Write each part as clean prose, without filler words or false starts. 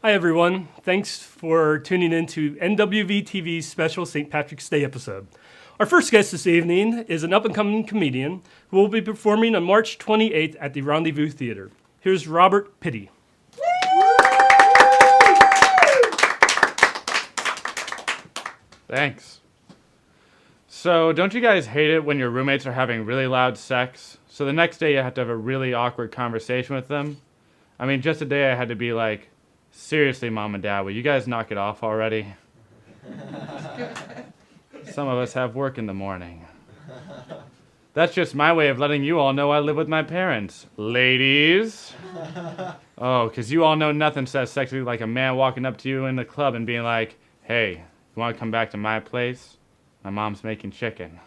Hi, everyone. Thanks for tuning in to NWVTV's special St. Patrick's Day episode. Our first guest this evening is an up-and-coming comedian who will be performing on March 28th at the Rendezvous Theater. Here's Aubert. Thanks. So, don't you guys hate it when your roommates are having really loud sex? So the next day you have to have a really awkward conversation with them? I mean, just today I had to be like, seriously, Mom and Dad, will you guys knock it off already? Some of us have work in the morning. That's just my way of letting you all know I live with my parents. Ladies. Oh, because you all know nothing says sexy like a man walking up to you in the club and being like, hey, you want to come back to my place? My mom's making chicken.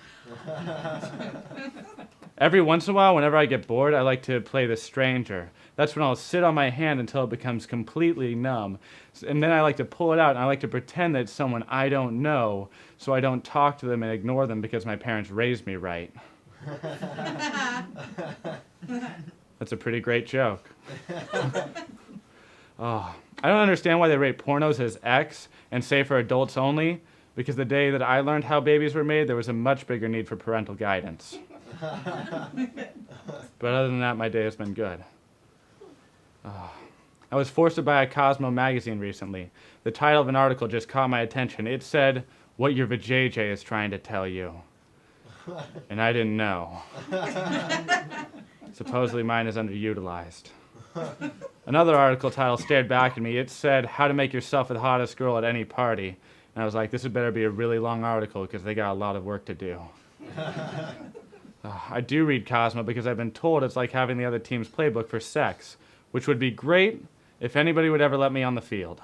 Every once in a while, whenever I get bored, I like to play the stranger. That's when I'll sit on my hand until it becomes completely numb. And then I like to pull it out, and I like to pretend that it's someone I don't know, so I don't talk to them and ignore them because my parents raised me right. That's a pretty great joke. Oh, I don't understand why they rate pornos as X and say for adults only, because the day that I learned how babies were made, there was a much bigger need for parental guidance. But other than that, my day has been good. I was forced to buy a Cosmo magazine recently. The title of an article just caught my attention. It said, "What your vajayjay is trying to tell you." And I didn't know. Supposedly mine is underutilized. Another article title stared back at me. It said, "How to make yourself the hottest girl at any party." And I was like, this had better be a really long article because they got a lot of work to do. I do read Cosmo because I've been told it's like having the other team's playbook for sex, which would be great if anybody would ever let me on the field.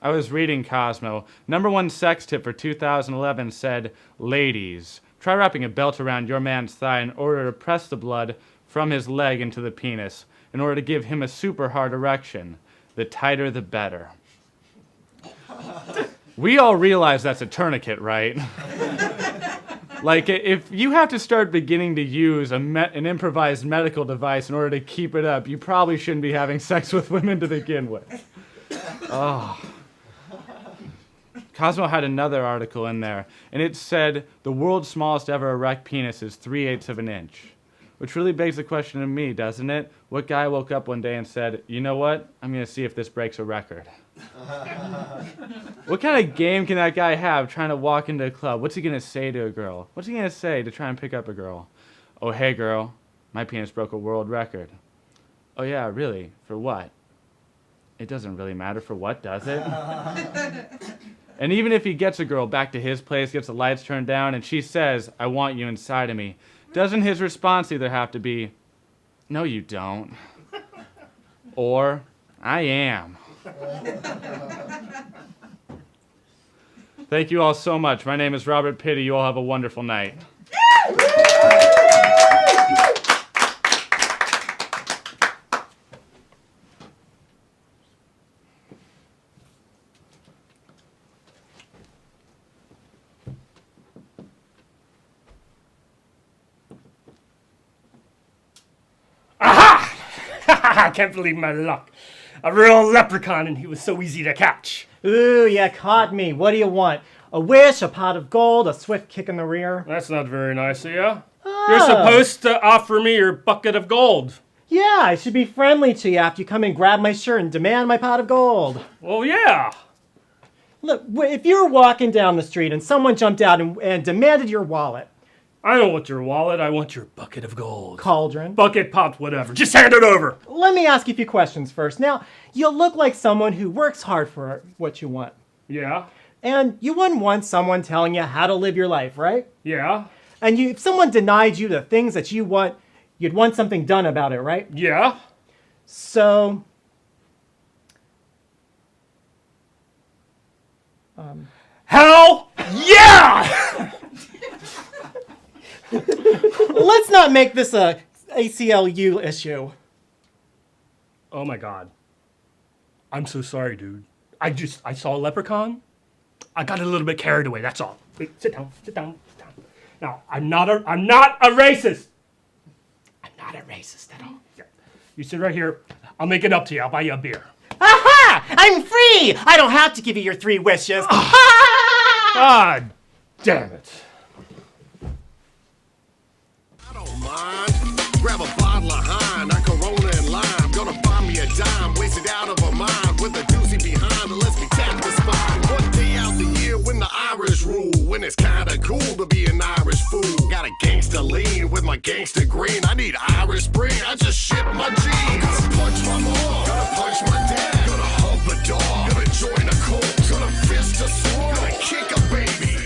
I was reading Cosmo. #1 sex tip for 2011 said, ladies, try wrapping a belt around your man's thigh in order to press the blood from his leg into the penis in order to give him a super hard erection. The tighter, the better. We all realize that's a tourniquet, right? Like, if you have to start beginning to use an improvised medical device in order to keep it up, you probably shouldn't be having sex with women to begin with. Oh. Cosmo had another article in there, and it said, the world's smallest ever erect penis is 3/8 of an inch. Which really begs the question to me, doesn't it? What guy woke up one day and said, you know what? I'm going to see if this breaks a record. What kind of game can that guy have trying to walk into a club? What's he going to say to a girl? What's he going to say to try and pick up a girl? Oh, hey, girl, my penis broke a world record. Oh, yeah, really? For what? It doesn't really matter for what, does it? And even if he gets a girl back to his place, gets the lights turned down, and she says, I want you inside of me, doesn't his response either have to be, no, you don't, or I am? Thank you all so much. My name is Aubert. You all have a wonderful night. I can't believe my luck. A real leprechaun, and he was so easy to catch. Ooh, you caught me. What do you want? A wish, a pot of gold, a swift kick in the rear? That's not very nice of you. You're supposed to offer me your bucket of gold. Yeah, I should be friendly to you after you come and grab my shirt and demand my pot of gold. Well, yeah. Look, if you were walking down the street and someone jumped out and demanded your wallet. I don't want your wallet. I want your bucket of gold. Cauldron. Bucket, pot, whatever. Just hand it over. Let me ask you a few questions first. Now, you look like someone who works hard for what you want. Yeah. And you wouldn't want someone telling you how to live your life, right? Yeah. And if someone denied you the things that you want, you'd want something done about it, right? Yeah. So, hell yeah! let's not make this a ACLU issue. Oh my God. I'm so sorry, dude. I saw a leprechaun. I got a little bit carried away, that's all. Wait, sit down, sit down, sit down. Now, I'm not a racist. I'm not a racist at all. Yeah. You sit right here. I'll make it up to you. I'll buy you a beer. Aha! I'm free! I don't have to give you your 3 wishes. Ah, damn it. I don't mind. Grab a bottle of Hine, a Corona and lime. Gonna buy me a dime, wasted out of a mind with a doozy behind that lets me tap the spine. One day out the year when the Irish rule, when it's kinda cool to be an Irish fool. Got a gangster lean with my gangster green. I need Irish Spring, I just ship my jeans. Gonna punch my mom, gonna punch my dad, gonna hump a dog, gonna join a cult, gonna fist a sword, gonna kick a baby.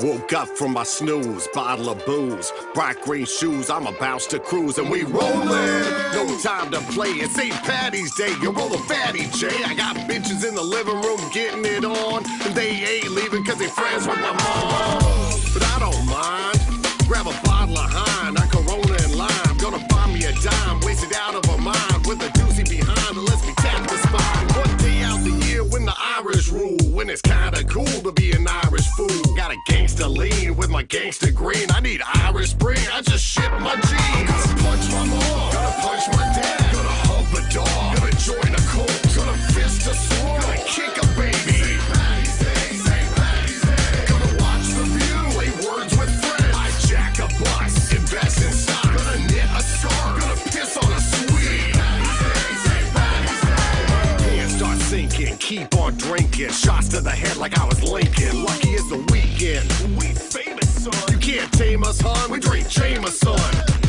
Woke up from my snooze, bottle of booze, bright green shoes, I'm about to cruise and we rollin'. No time to play, it's St. Patty's Day, you roll a fatty J. I got bitches in the living room getting it on, and they ain't leaving cause they friends with my mom. But I don't mind, grab a bottle of Hine, a Corona and lime, gonna buy me a dime, wasted out of a mind, with a doozy behind that lets me tap the spine. One day out the year when the Irish rule, when it's kinda cool to be an Irish fool. Got a gangster lean with my gangster green. I need Irish Spring, I just ship my jeans. Gonna punch my mom, gonna punch my dad, gonna hump a dog, gonna join a cult, gonna fist a sword, gonna kick a baby. St. Patty's Day, St. Patty's Day. Gonna watch the view, play words with friends. I jack a bus, invest in stock, gonna knit a scarf, gonna piss on a sweet. St. Patty's Day, St. Patty's Day. Hands start sinking, keep on drinking, shots to the head like I was Lincoln. Lucky is the weekend, we famous son. You can't tame us, hon, we drink Jameson.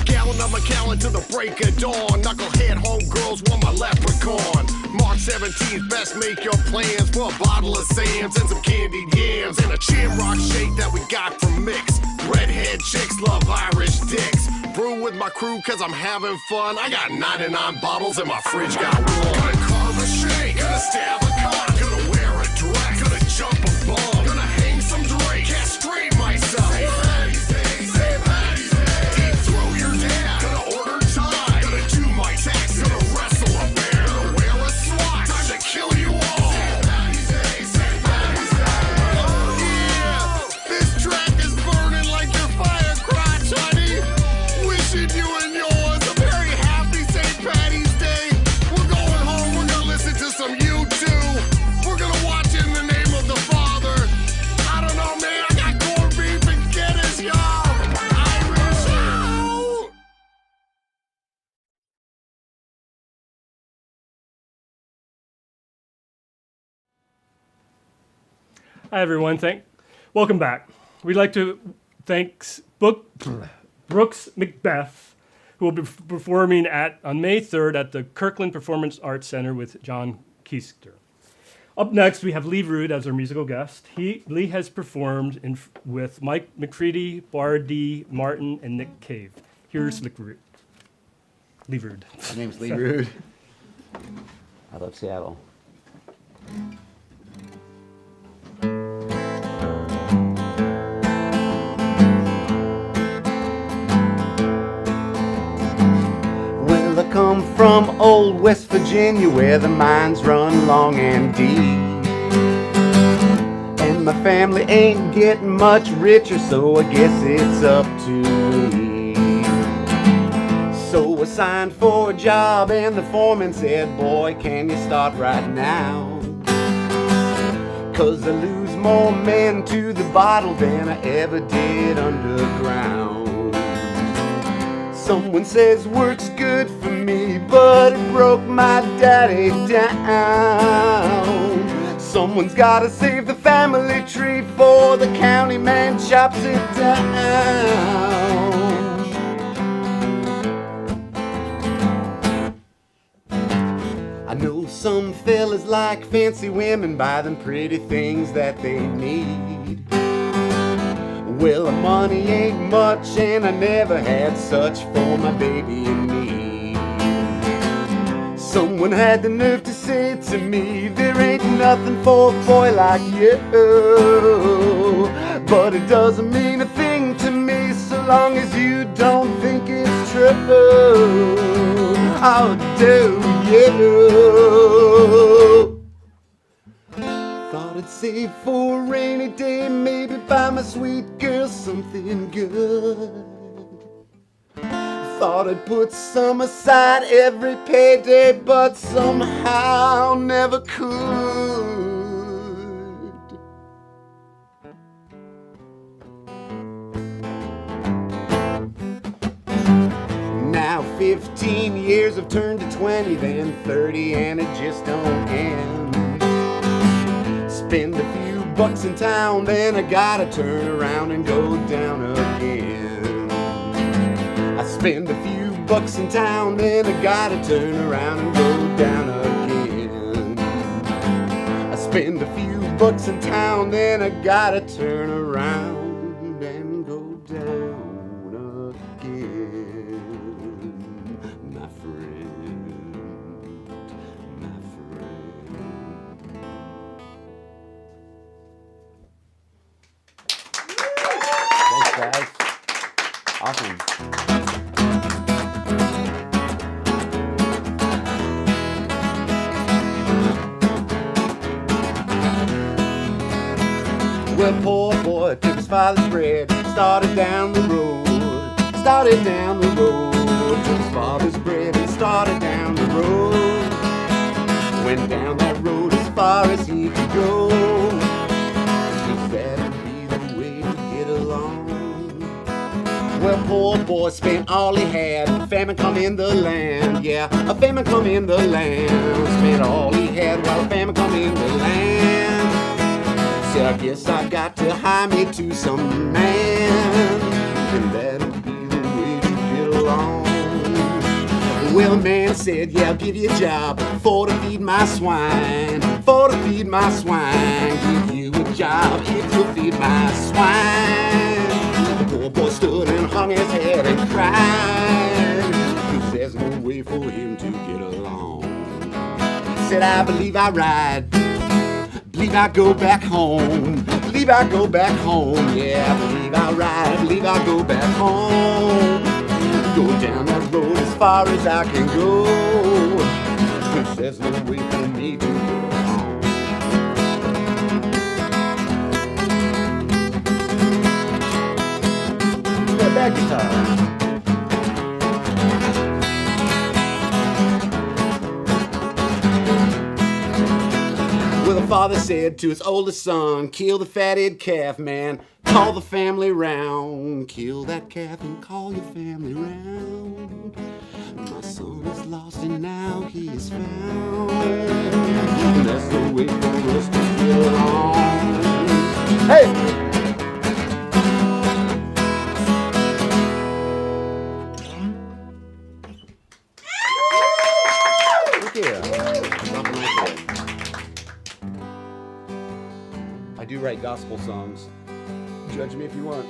Gallon of Macallan to the break of dawn. Knucklehead homegirls want my leprechaun. March 17th, best make your plans for a bottle of Sam's and some candied yams and a shamrock shake that we got from Mix. Redhead chicks love Irish dicks. Brew with my crew cause I'm having fun. I got 99 bottles and my fridge got one. Gonna carve a shake, gonna stab a cock, gonna wear a dress, gonna jump a bomb, gonna hang some drake, castrate myself. St. Patty's Day, St. Patty's Day. Deep throw your dad, gonna order Thai, gonna do my taxes, gonna wrestle a bear, gonna wear a SWAT, time to kill you all. St. Patty's Day, St. Patty's Day. Oh yeah, this track is burning like your fire crotch, honey. Wishing you and yours a very happy St. Patty's Day. We're going home, we're gonna listen to some U2. We're gonna watch In the Name of the Father. I don't know, man, I got corned beef and Guinness, y'all. Irish out. Hi, everyone. Welcome back. We'd like to thank Brooks Macbeth, who will be performing on May 3rd at the Kirkland Performance Arts Center with John Keister. Up next, we have Lee Rude as our musical guest. Lee has performed with Mike McCready, Bar D, Martin, and Nick Cave. Here's Lee Rude. My name's Lee Rude. I love Seattle. Well, I come from old West Virginia where the mines run long and deep. And my family ain't getting much richer, so I guess it's up to me. So I signed for a job and the foreman said, boy, can you start right now? 'Cause I lose more men to the bottle than I ever did underground. Someone says work's good for me, but it broke my daddy down. Someone's gotta save the family tree before the county man chops it down. I know some fellas like fancy women, buy them pretty things that they need. Well, money ain't much and I never had such for my baby and me. Someone had the nerve to say to me, there ain't nothing for a boy like you. But it doesn't mean a thing to me so long as you don't think it's true. How do you? Thought I'd save for a rainy day, maybe buy my sweet girl something good. Thought I'd put some aside every payday, but somehow never could. Now 15 years have turned to 20, then 30, and it just don't end. Spend a few bucks in town, then I gotta turn around and go down again. I spend a few bucks in town, then I gotta turn around and go down again. I spend a few bucks in town, then I gotta turn around and go down again. My friend, my friend. Thanks, guys. Awesome. Well, poor boy took his father's bread, started down the road, started down the road. Took his father's bread and started down the road. Went down that road as far as he could go. 'Cause that'd be the way to get along. Well, poor boy spent all he had. Famine come in the land, yeah, a famine come in the land. Spent all he had while a famine come in the land. Said, I guess I got to hire me to some man, and that'll be the way to get along. Well, the man said, yeah, I'll give you a job for to feed my swine, for to feed my swine. Give you a job if you'll feed my swine. The poor boy stood and hung his head and cried, 'cause there's no way for him to get along. Said, I believe I ride, believe I go back home, believe I go back home, yeah, I believe I ride, I believe I go back home. Go down that road as far as I can go, 'cause there's no way for me to get along. Yeah, back guitar. Well, the father said to his oldest son, kill the fatted calf, man, call the family round. Kill that calf and call your family round. My son is lost and now he is found. And that's the way for us to get along. Hey! Thank you. I do write gospel songs. Judge me if you want.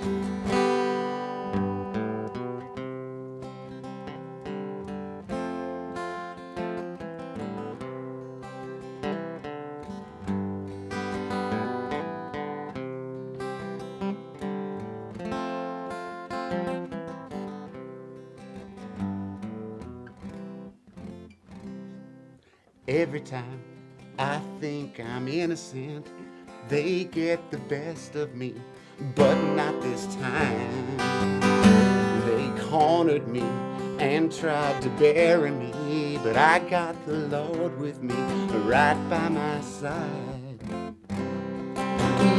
Every time I think I'm innocent, they get the best of me, but not this time. They cornered me and tried to bury me, but I got the Lord with me right by my side.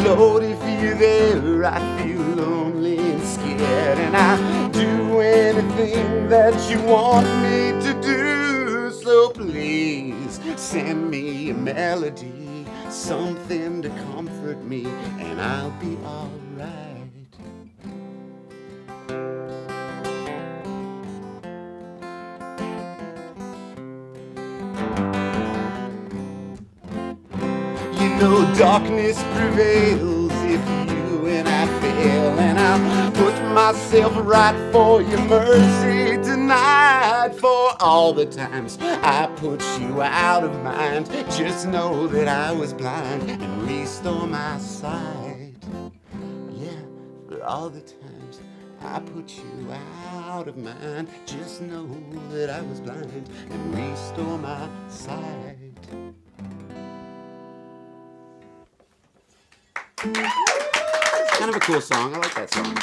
Lord, if you're there, I feel lonely and scared, and I do anything that you want me to do. So please send me a melody, something to comfort me, and I'll be alright. You know darkness prevails if you and I fail, and I'll put myself right for your mercy tonight. For all the times I put you out of mind, just know that I was blind and restore my sight. Yeah, for all the times I put you out of mind, just know that I was blind and restore my sight. It's kind of a cool song. I like that song.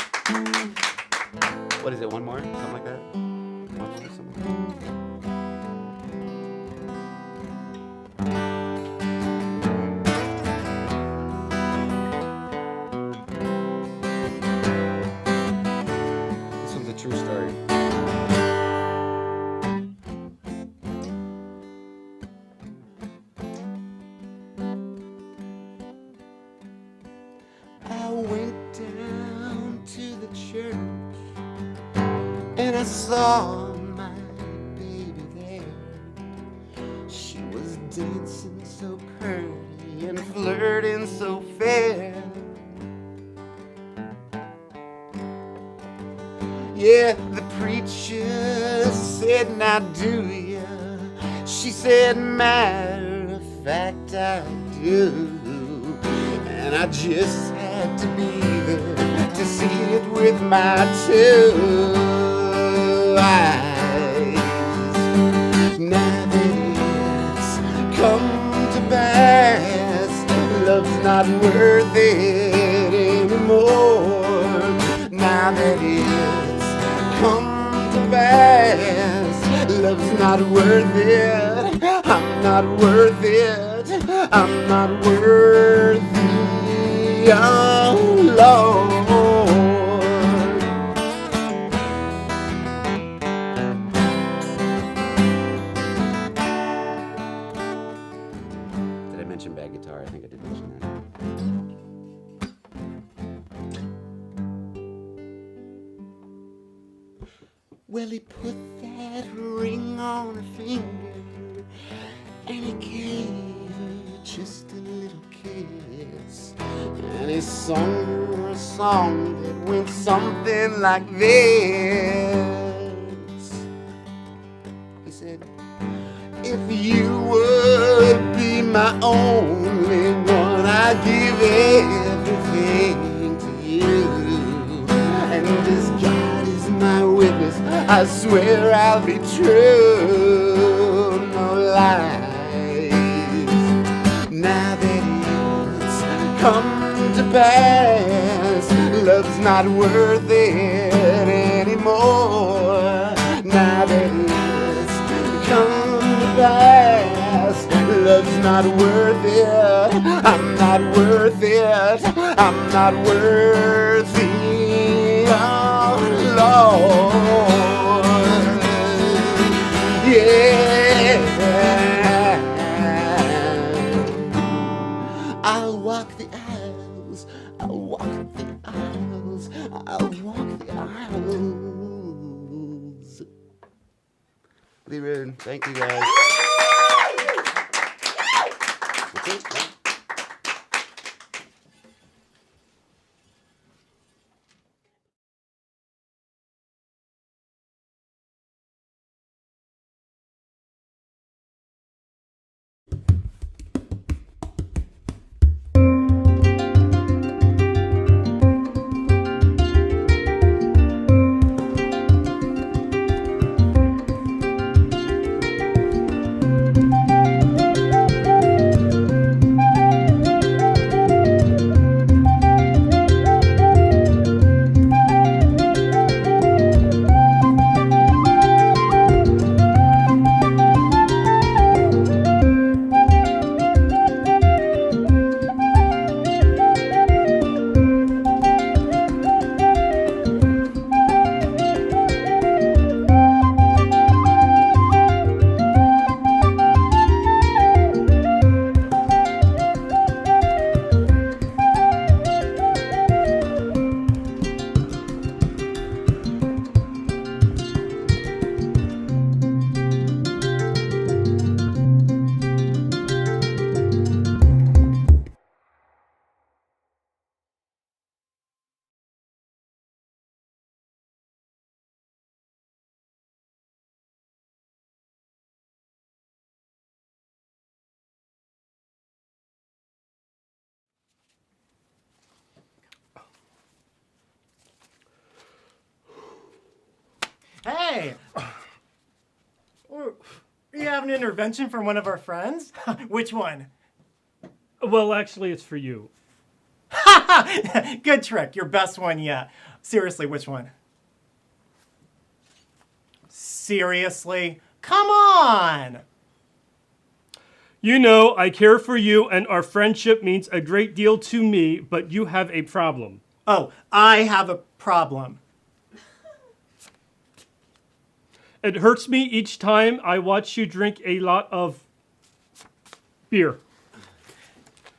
What is it? One more? Something like that? One more? Something like that? This one's a true story. I went down to the church and I saw my baby there. She was dancing so pretty and flirting so fair. Yeah, the preacher said, now do ya? She said, matter of fact, I do. And I just had to be there to see it with my 2 eyes. Now that it's come to pass, love's not worth it anymore. Now that it's come to pass, love's not worth it. I'm not worth it. I'm not worth it. Oh Lord. Did I mention bad guitar? I think I did mention that. Well, he put that ring on her finger and he gave her just a little kiss. And he sung her a song that went something like this. He said, if you would be my only one, I'd give everything to you. And as God is my witness, I swear I'll be true, no lies. Now that it's come to pass, love's not worth it anymore. Now that it's come to pass, love's not worth it. I'm not worth it. I'm not worthy. Oh Lord, yeah. I'll walk the aisles. I'll walk the aisles. I'll walk the aisles. Lee Rude, thank you guys. Hey! You have an intervention from one of our friends? Which one? Well, actually, it's for you. Ha! Good trick. Your best one yet. Seriously, which one? Seriously? Come on! You know, I care for you and our friendship means a great deal to me, but you have a problem. Oh, I have a problem. It hurts me each time I watch you drink a lot of beer.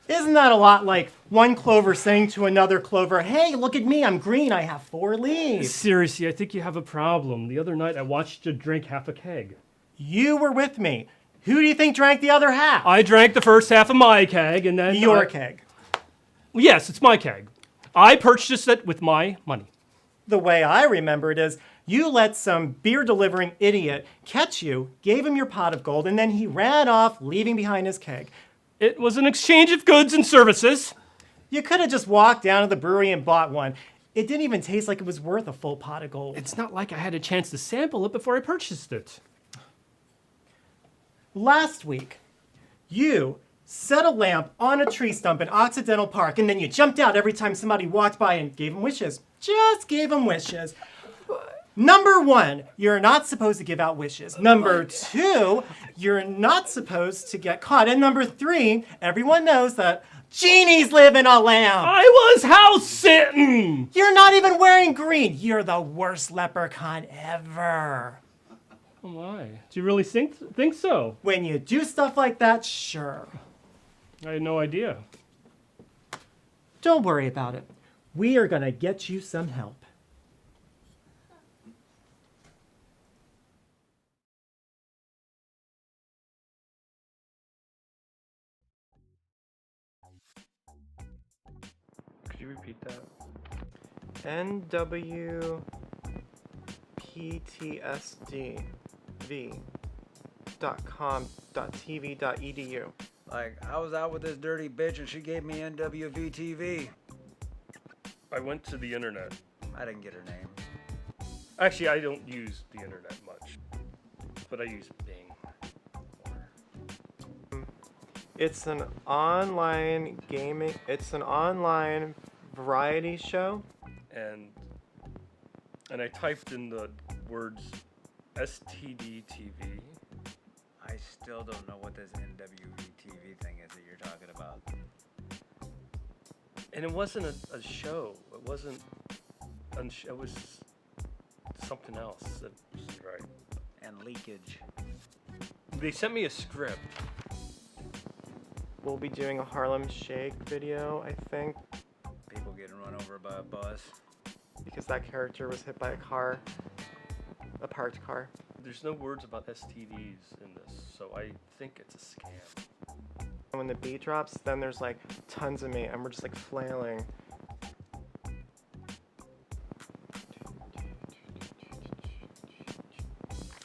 Isn't that a lot like one clover saying to another clover, hey, look at me, I'm green, I have 4 leaves? Seriously, I think you have a problem. The other night I watched you drink half a keg. You were with me. Who do you think drank the other half? I drank the first half of my keg and then... Your keg. Yes, it's my keg. I purchased it with my money. The way I remember it is, you let some beer-delivering idiot catch you, gave him your pot of gold, and then he ran off, leaving behind his keg. It was an exchange of goods and services. You could have just walked down to the brewery and bought one. It didn't even taste like it was worth a full pot of gold. It's not like I had a chance to sample it before I purchased it. Last week, you set a lamp on a tree stump in Occidental Park, and then you jumped out every time somebody walked by and gave them wishes. Just gave them wishes. Number 1, you're not supposed to give out wishes. Number 2, you're not supposed to get caught. And number 3, everyone knows that genies live in a lamp. I was house sitting. You're not even wearing green. You're the worst leprechaun ever. Oh my, do you really think so? When you do stuff like that, sure. I had no idea. Don't worry about it. We are gonna get you some help. Could you repeat that? NWPTSDV.com.tv.edu. Like, I was out with this dirty bitch and she gave me NWVTV. I went to the internet. I didn't get her name. Actually, I don't use the internet much, but I use Bing. It's an online gaming, it's an online variety show. And I typed in the words STD TV. I still don't know what this NWVTV thing is that you're talking about. And it wasn't a show. It wasn't, it was something else. That was right. And leakage. They sent me a script. We'll be doing a Harlem Shake video, I think, People getting run over by a bus. because that character was hit by a car, a parked car. There's no words about STDs in this, so I think it's a scam. And when the beat drops, then there's like tons of me, and we're just like flailing.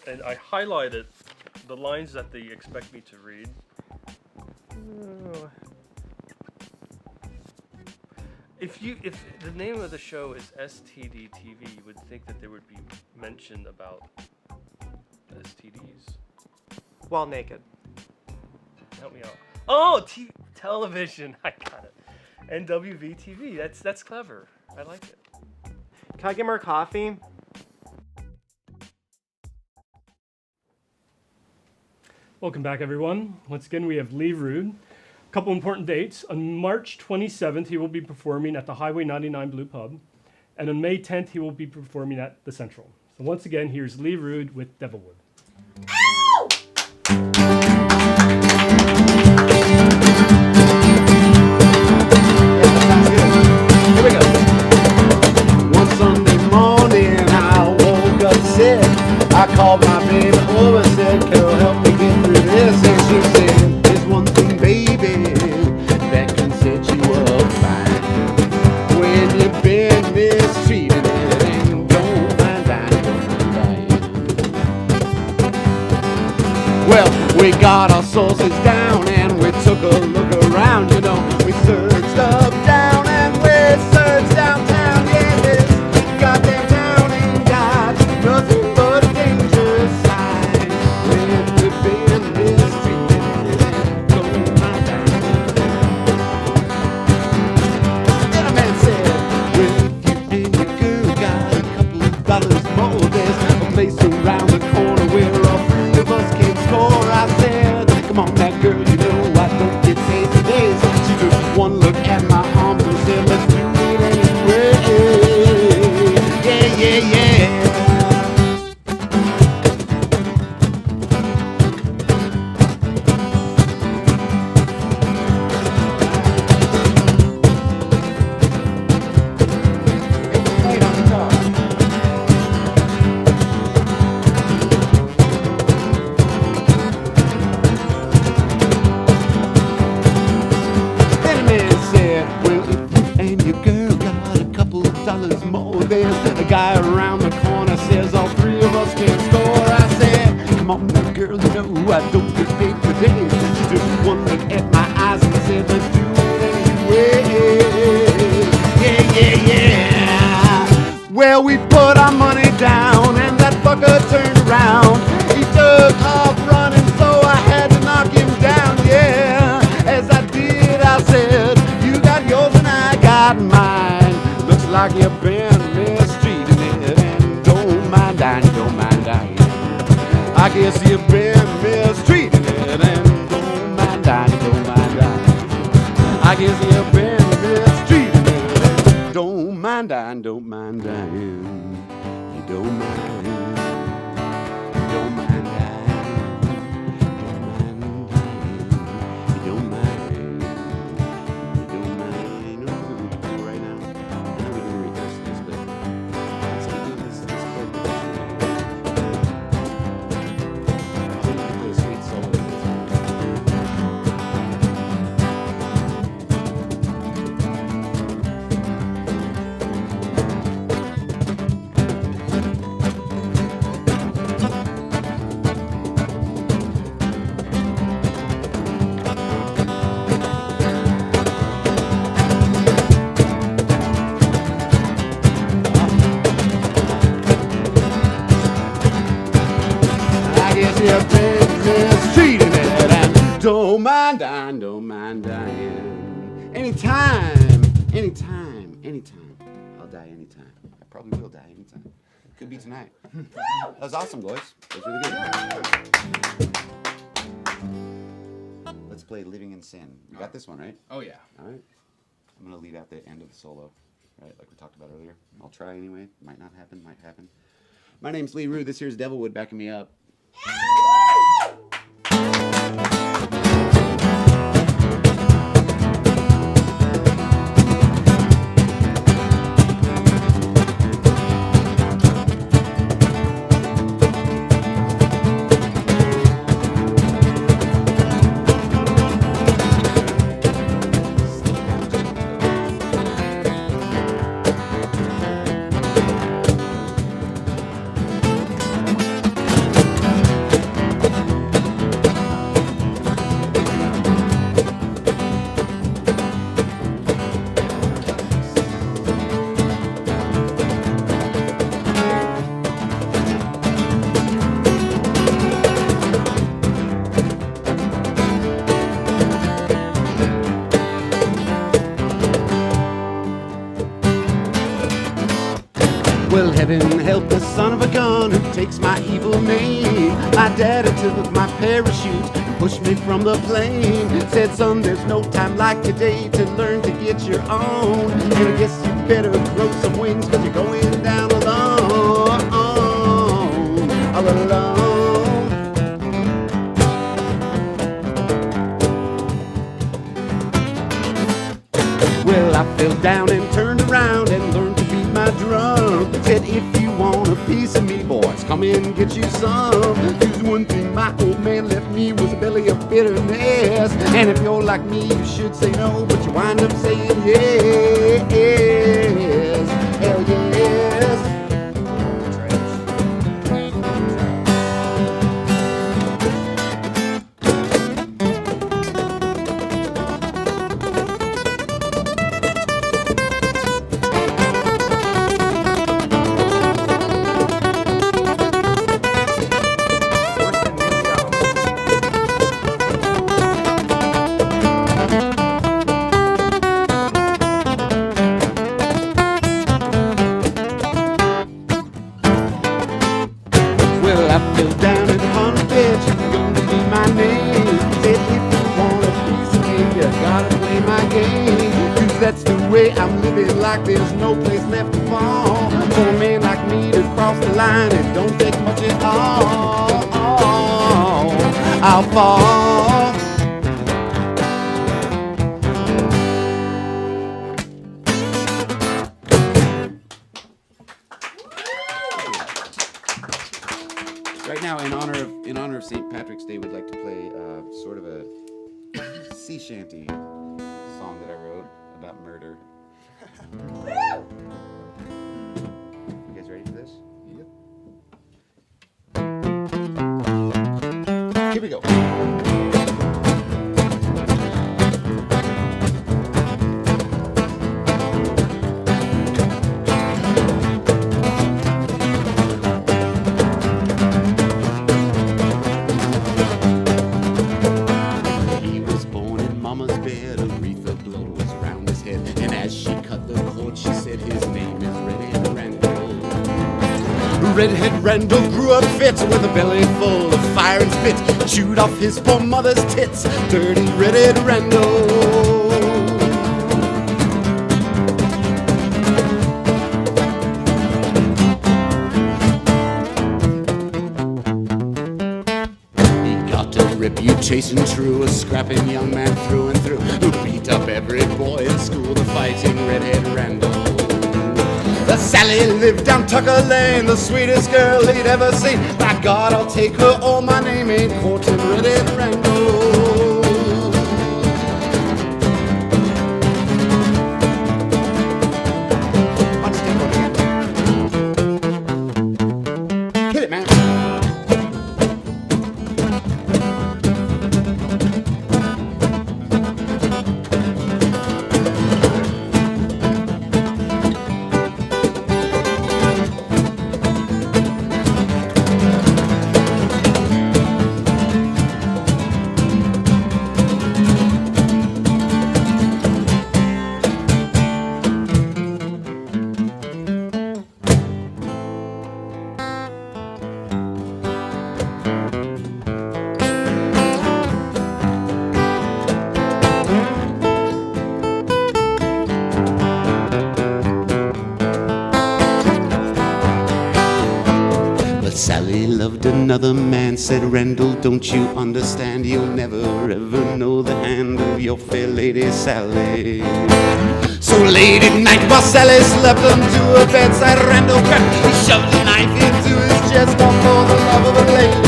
And I highlighted the lines that they expect me to read. Ooh. If the name of the show is STD TV, you would think that there would be mention about STDs. While naked. Help me out. Oh, television. I got it. NWVTV. That's clever. I like it. Can I get more coffee? Welcome back, everyone. Once again, we have Lee Rude. A couple important dates. On March 27th, he will be performing at the Highway 99 Blue Pub. And on May 10th, he will be performing at the Central. So once again, here's Lee Rude with Devilwood. Here we go. One Sunday morning, I woke up sick. I called my baby over and said, "Girl, help me get through this." And she said, "There's one thing, baby, that can set you up fine. When you've been mistreated and don't find out you're dying." guy around the corner says all three of us can score. I said, come on now, girl, you know I don't get paid for days. She took one look at my eyes and said, let's do it anyway. Yeah, yeah, yeah. Well, we put our money down and that fucker turned around. He took off running, so I had to knock him down, yeah. As I did, I said, you got yours and I got mine. Looks like you've been mistreating it and don't mind dying, don't mind dying. I guess you've been mistreating it and don't mind dying, don't mind dying. I guess you've been mistreating it and don't mind dying, don't mind dying. You don't mind, don't mind dying, don't mind dying, you don't mind, you don't mind. You know what we're gonna do right now? I know we're gonna rehearse this, but let's do this chord progression right here. I'm gonna put a sweet solo in this. I guess you've been mistreating it and don't mind dying, don't mind dying. Anytime, anytime, anytime. I'll die anytime. I probably will die anytime. Could be tonight. That was awesome, boys. That was really good. Let's play Living in Sin. You got this one, right? Oh yeah. All right. I'm going to lead out the end of the solo, right, like we talked about earlier. I'll try anyway. Might not happen, might happen. My name's Lee Rude. This here's Devilwood backing me up. Well, heaven help the son of a gun who takes my evil name. My daddy took my parachute and pushed me from the plane. Said, son, there's no time like today to learn to get your own. And I guess you better grow some wings, cause you're going down alone, all alone. Well, I fell down and turned around and learned to beat my drum. Said, if you want a piece of me, boys, come in and get you some. Here's one thing my old man left me was a belly of bitterness. And if you're like me, you should say no, but you wind up saying yes. Hell yes. Well, I fell down and hung a bitch, it's gonna be my name. Said, if you want a piece of me, you gotta play my game. Cause that's the way I'm living, like there's no place left to fall. For a man like me to cross the line, it don't take much at all. I'll fall. Right now, in honor of St. Patrick's Day, we'd like to play sort of a sea shanty song that I wrote about murder. You guys we go. He was born in Mama's bed, a wreath of blood was round his head, and as she cut the cord, she said his name is Redhead Randall. Redhead Randall grew up fit with a belly full of fire and spit, chewed off his poor mother's tits, dirty Redhead Randall. Reputation true, a scrapping young man through and through, who beat up every boy in school, the fighting Redhead Randall. The Sally lived down Tucker Lane, the sweetest girl he'd ever seen. By God, I'll take her, all my name ain't courting Redhead Randall. Hit it, man. Sally loved another man, said Randall, don't you understand? You'll never ever know the hand of your fair lady Sally. So late at night while Sally slept unto her bedside, Randall crept, he shoved a knife into his chest, all for the love of a lady.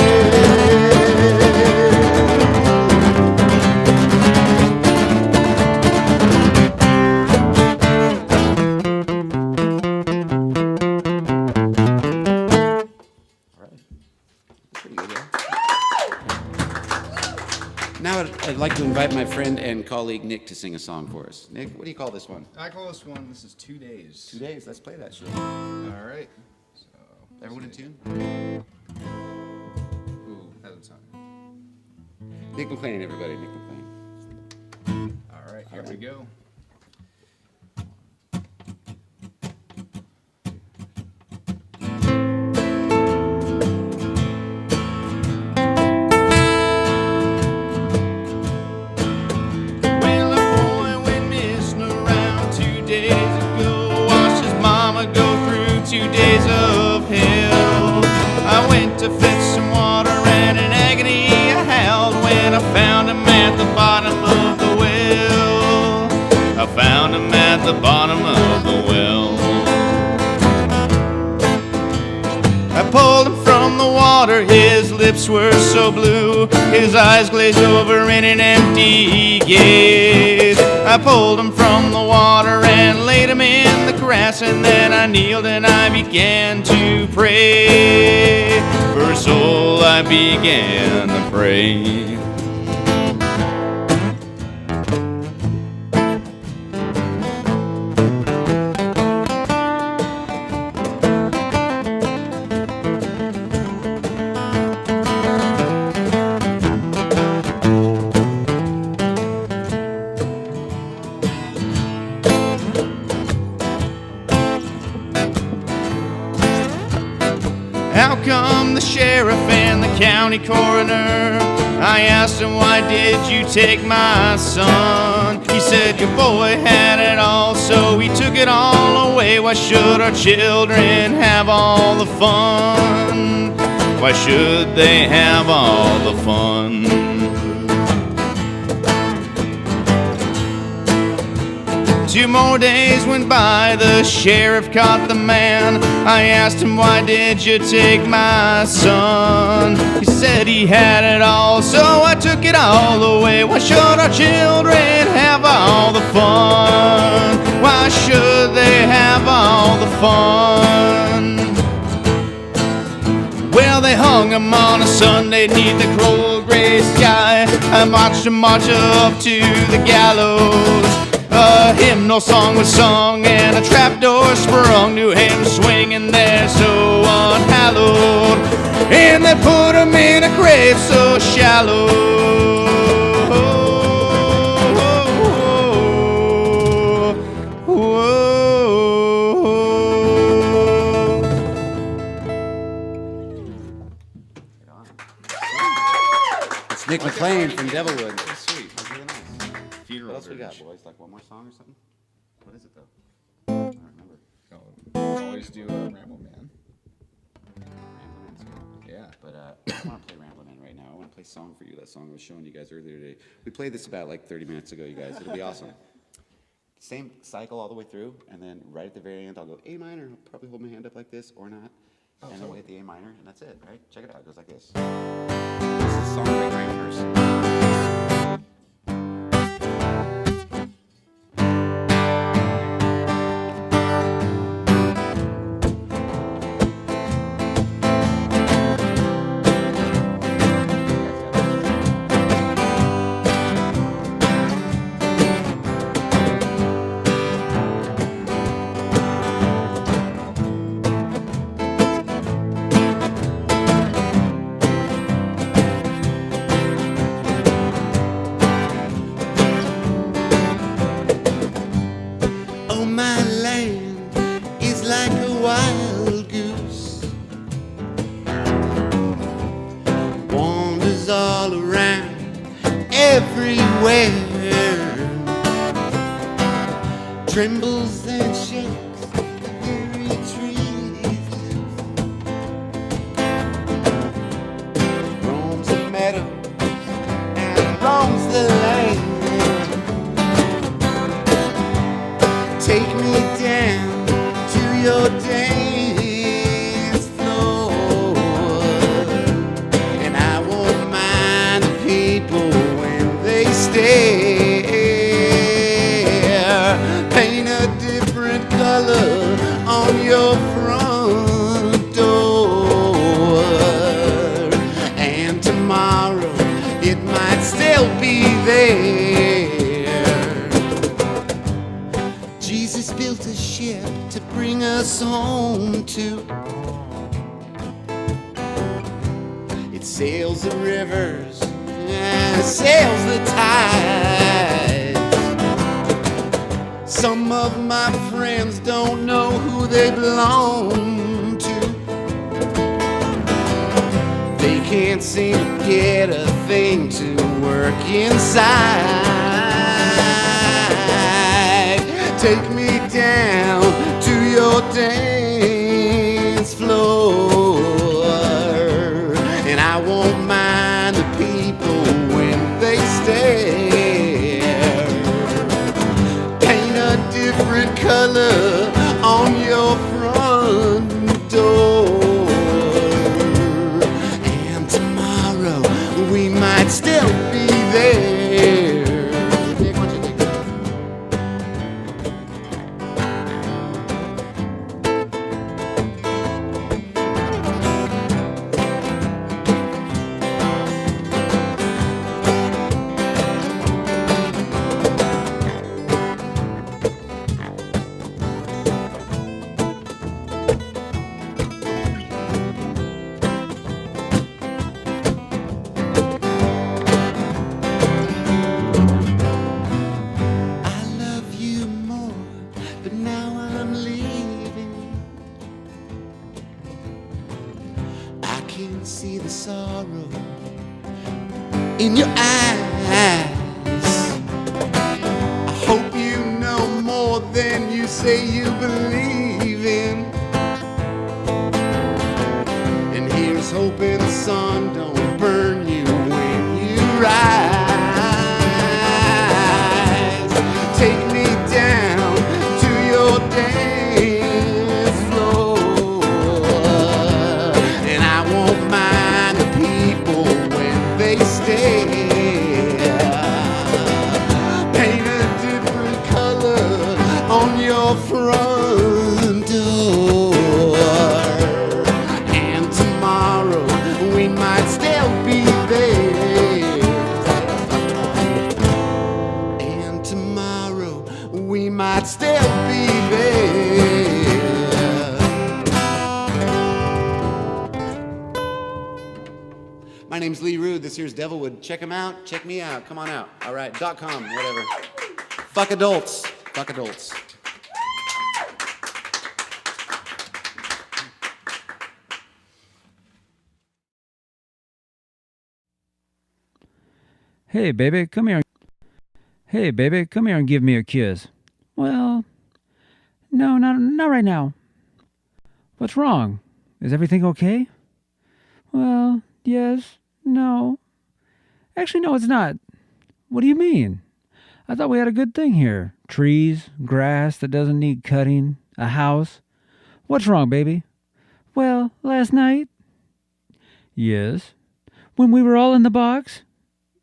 Now I'd like to invite my friend and colleague Nick to sing a song for us. Nick, what do you call this one? I call this one, this is 2 Days. 2 days, let's play that shit. All right. So, Everyone in tune? Ooh, hasn't sung. Nick Mclean, everybody, Nick Mclean. All right, here we go. The bottom of the well. I pulled him from the water, his lips were so blue, his eyes glazed over in an empty gaze. I pulled him from the water and laid him in the grass, and then I kneeled and I began to pray. For a soul I began to pray. How come the sheriff and the county coroner? I asked him, why did you take my son? He said, your boy had it all, so he took it all away. Why should our children have all the fun? Why should they have all the fun? 2 more days went by, the sheriff caught the man. I asked him, why did you take my son? He said he had it all, so I took it all away. Why should our children have all the fun? Why should they have all the fun? Well, they hung 'em on a Sunday 'neath the cold gray sky. I marched and marched up to the gallows. A hymnal song was sung and a trapdoor sprung to him swinging there so unhallowed. And they put him in a grave so shallow. It's Nick Mclean from Devilwood. Sweet. That's really nice. Funeral What else we got, dirge. boys? Like one more song or something? What is it, though? I don't remember. Always do Ramble Man. Rambleman's good. Yeah. But I want to play Rambleman right now. I want to play Song for You, that song I was showing you guys earlier today. We played this about like 30 minutes ago, you guys. It'll be awesome. Same cycle all the way through, and then right at the very end, I'll go A minor. I'll probably hold my hand up like this or not. And then we'll hit the A minor, and that's it, right? Check it out. It goes like this. This is song right first. Oh, my land is like a wild goose, wanders all around, everywhere, trembles and shakes the very trees, roams the meadow and roams the land. Take me down to your dance floor, and I won't mind the people when they stare. Paint a different color on your front door, and tomorrow it might still be there. Jesus built a ship to bring us home to. It sails the rivers and sails the tides. Some of my friends don't know who they belong to. They can't seem to get a thing to work inside. Take me down to your dance floor, and I won't mind the people when they stare. Paint a different color on your front door, and tomorrow we might still be there. In your eyes, I hope you know more than you say you believe in. And here's hoping the sun don't burn you when you rise. Take me down to your dance floor, and I won't mind the people when they stay. Paint a different color on your front door, and tomorrow we might still be there. My name's Lee Rude. This here's Devilwood. Check him out. Check me out. Come on out. All right. .com. Whatever. Fuck adults. Fuck adults. Hey, baby, come here. Hey, baby, come here and give me a kiss. Well, no, not right now. What's wrong? Is everything okay? Well, yes, no. Actually, no, it's not. What do you mean? I thought we had a good thing here. Trees, grass that doesn't need cutting, a house. What's wrong, baby? Well, last night. Yes. When we were all in the box?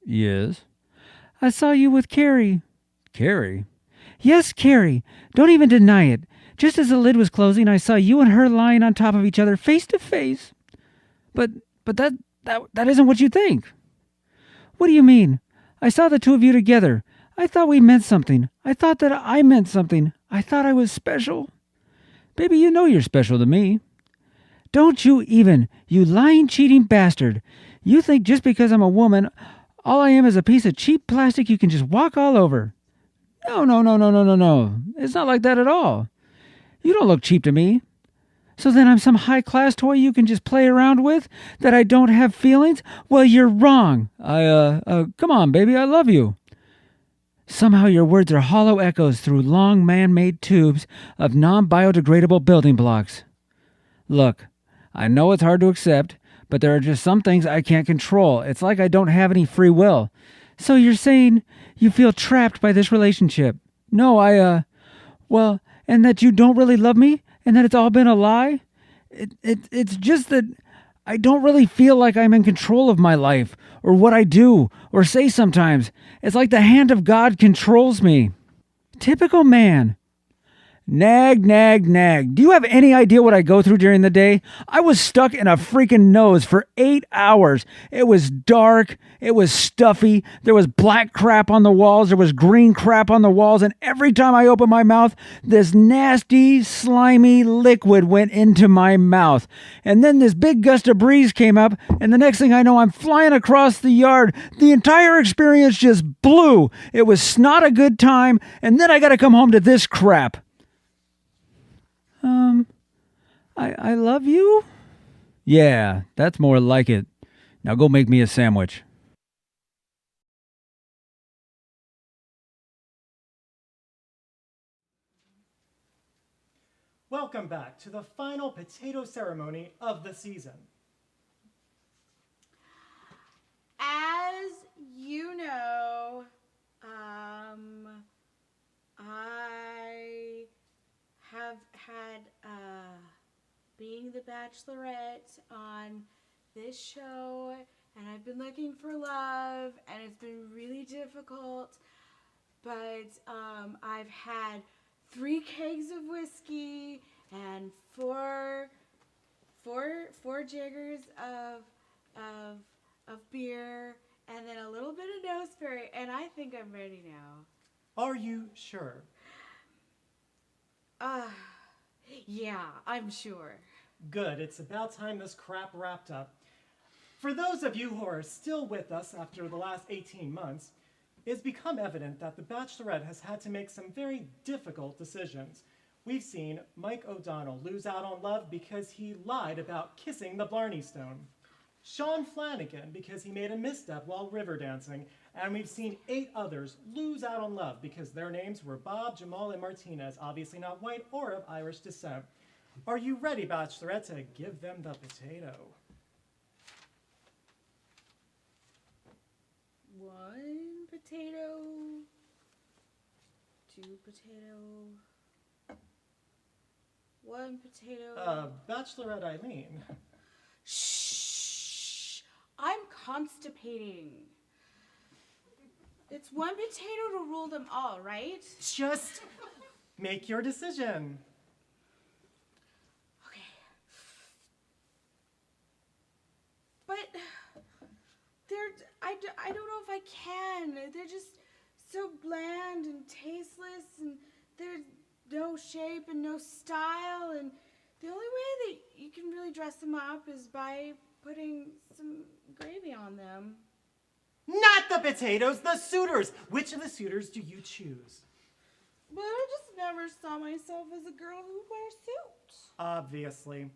Yes. I saw you with Carrie. Carrie? Yes, Carrie. Don't even deny it. Just as the lid was closing, I saw you and her lying on top of each other, face to face. But that isn't what you think. What do you mean? I saw the two of you together. I thought we meant something. I thought that I meant something. I thought I was special. Baby, you know you're special to me. Don't you even, you lying, cheating bastard. You think just because I'm a woman, all I am is a piece of cheap plastic you can just walk all over. No. It's not like that at all. You don't look cheap to me. So then I'm some high-class toy you can just play around with? That I don't have feelings? Well, you're wrong. Come on, baby, I love you. Somehow your words are hollow echoes through long man-made tubes of non-biodegradable building blocks. Look, I know it's hard to accept, but there are just some things I can't control. It's like I don't have any free will. So you're saying you feel trapped by this relationship? No, well, and that you don't really love me? And that it's all been a lie? It's just that I don't really feel like I'm in control of my life, or what I do, or say sometimes. It's like the hand of God controls me. Typical man. Nag. Do you have any idea what I go through during the day? I was stuck in a freaking nose for 8 hours. It was dark. It was stuffy. There was black crap on the walls. There was green crap on the walls. And every time I opened my mouth, this nasty, slimy liquid went into my mouth. And then this big gust of breeze came up. And the next thing I know, I'm flying across the yard. The entire experience just blew. It was not a good time. And then I got to come home to this crap. I love you? Yeah, that's more like it. Now go make me a sandwich. Welcome back to the final potato ceremony of the season. As you know, I have had being the Bachelorette on this show, and I've been looking for love, and it's been really difficult, but I've had 3 kegs of whiskey and four jiggers of beer, and then a little bit of Noseberry, and I think I'm ready now. Are you sure? Yeah, I'm sure. Good, it's about time this crap wrapped up. For those of you who are still with us after the last 18 months, it's become evident that the Bachelorette has had to make some very difficult decisions. We've seen Mike O'Donnell lose out on love because he lied about kissing the Blarney Stone. Sean Flanagan because he made a misstep while river dancing, and we've seen 8 others lose out on love because their names were Bob, Jamal, and Martinez, obviously not white or of Irish descent. Are you ready, Bachelorette, to give them the potato? 1 potato, 2 potato, 1 potato. Bachelorette Eileen. Shh! I'm constipating. It's 1 potato to rule them all, right? Just make your decision. Okay. But I don't know if I can. They're just so bland and tasteless, and they're no shape and no style, and the only way that you can really dress them up is by putting some gravy on them. Not the potatoes, the suitors. Which of the suitors do you choose? But I just never saw myself as a girl who wears suits. Obviously.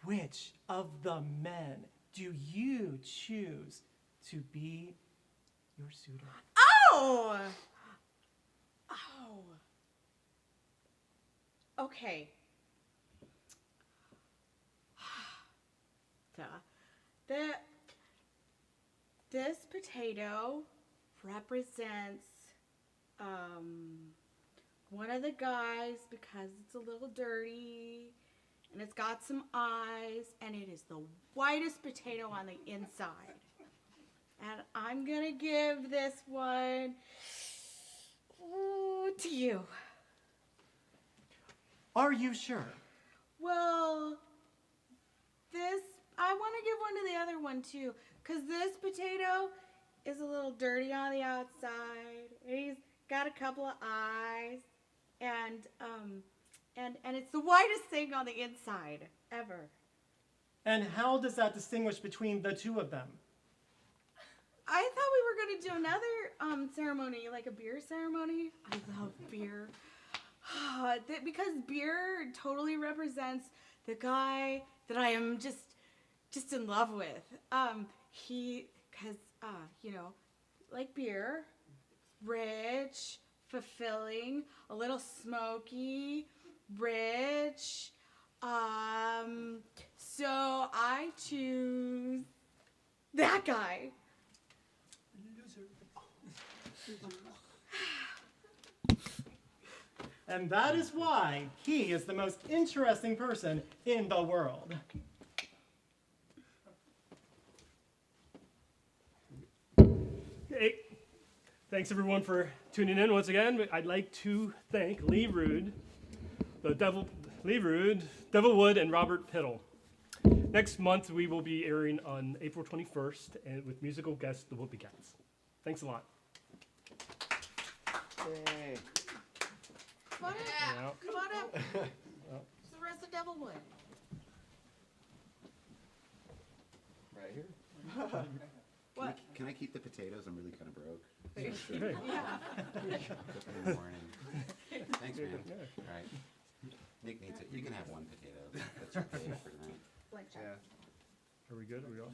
Which of the men do you choose to be your suitor? Oh! Oh. Okay. This potato represents one of the guys because it's a little dirty and it's got some eyes and it is the whitest potato on the inside. And I'm gonna give this one to you. Are you sure? Well, I want to give one to the other one too, because this potato is a little dirty on the outside. He's got a couple of eyes, and it's the whitest thing on the inside ever. And how does that distinguish between the two of them? I thought we were going to do another ceremony, like a beer ceremony. I love beer. Because beer totally represents the guy that I am just in love with. Like beer, rich, fulfilling, a little smoky, rich. So I choose that guy. And that is why he is the most interesting person in the world. Hey, thanks everyone for tuning in once again. I'd like to thank Lee Rude, Devilwood, and Robert Piddle. Next month we will be airing on April 21st and with musical guests, the Whoopie Cats. Thanks a lot. Yay. Come on up. Yeah. Come on up. It's the rest of Devilwood. Right here. What? Can I keep the potatoes? I'm really kind of broke. Hey. Yeah. Cook in the morning. Thanks, man. All right. Nick needs it. You can have one potato. That's your day for tonight. Blank check. Are we good? Are we all?